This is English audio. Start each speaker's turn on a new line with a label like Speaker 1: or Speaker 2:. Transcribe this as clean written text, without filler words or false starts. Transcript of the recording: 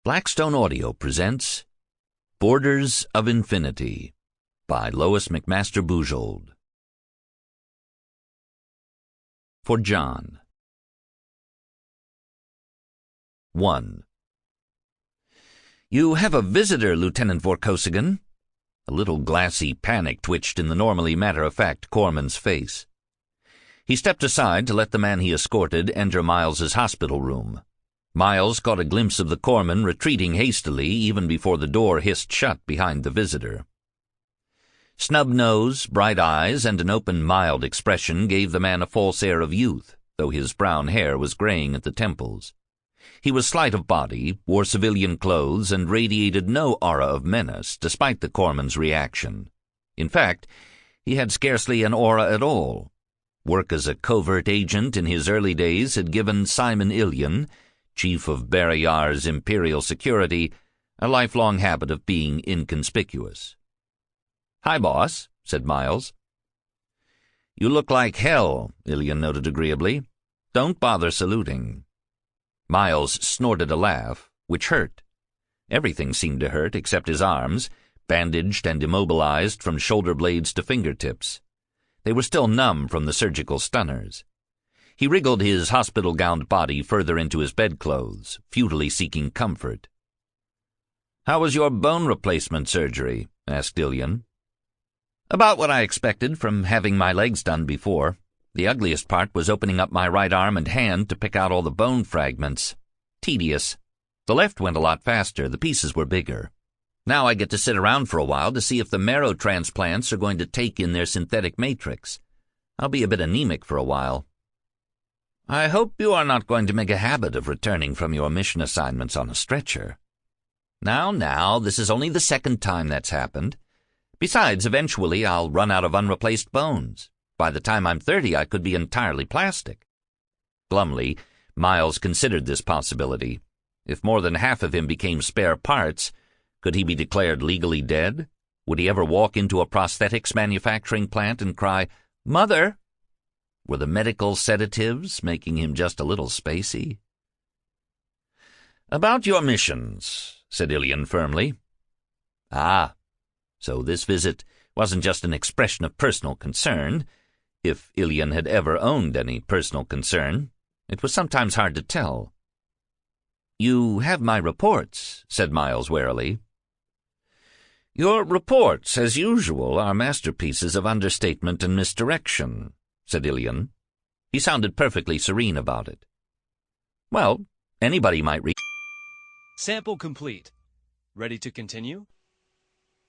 Speaker 1: Blackstone Audio presents Borders of Infinity by Lois McMaster Bujold. For John. 1. "You have a visitor, Lieutenant Vorkosigan." A little glassy panic twitched in the normally matter-of-fact corpsman's face. He stepped aside to let the man he escorted enter Miles's hospital room. Miles caught a glimpse of the corpsman retreating hastily even before the door hissed shut behind the visitor. Snub nose, bright eyes, and an open, mild expression gave the man a false air of youth, though his brown hair was graying at the temples. He was slight of body, wore civilian clothes, and radiated no aura of menace, despite the corpsman's reaction. In fact, he had scarcely an aura at all. Work as a covert agent in his early days had given Simon Illian, chief of Barrayar's imperial security, a lifelong habit of being inconspicuous. "Hi, boss," said Miles. "You look like hell," Illian noted agreeably. "Don't bother saluting." Miles snorted a laugh, which hurt. Everything seemed to hurt except his arms, bandaged and immobilized from shoulder blades to fingertips. They were still numb from the surgical stunners. He wriggled his hospital-gowned body further into his bedclothes, futilely seeking comfort. "How was your bone replacement surgery?" asked Illian. "About what I expected from having my legs done before. The ugliest part was opening up my right arm and hand to pick out all the bone fragments. Tedious. The left went a lot faster, the pieces were bigger. Now I get to sit around for a while to see if the marrow transplants are going to take in their synthetic matrix. I'll be a bit anemic for a while." "I hope you are not going to make a habit of returning from your mission assignments on a stretcher." Now, this is only the second time that's happened. Besides, eventually I'll run out of unreplaced bones. By the time I'm 30, I could be entirely plastic." Glumly, Miles considered this possibility. If more than half of him became spare parts, could he be declared legally dead? Would he ever walk into a prosthetics manufacturing plant and cry, "Mother"? Were the medical sedatives making him just a little spacey? "About your missions," said Illian firmly. "Ah, so this visit wasn't just an expression of personal concern. If Illian had ever owned any personal concern, it was sometimes hard to tell." "You have my reports," said Miles warily. "Your reports, as usual, are masterpieces of understatement and misdirection," said Illian. He sounded perfectly serene about it. "Well, anybody might read."
Speaker 2: Sample complete. Ready to continue?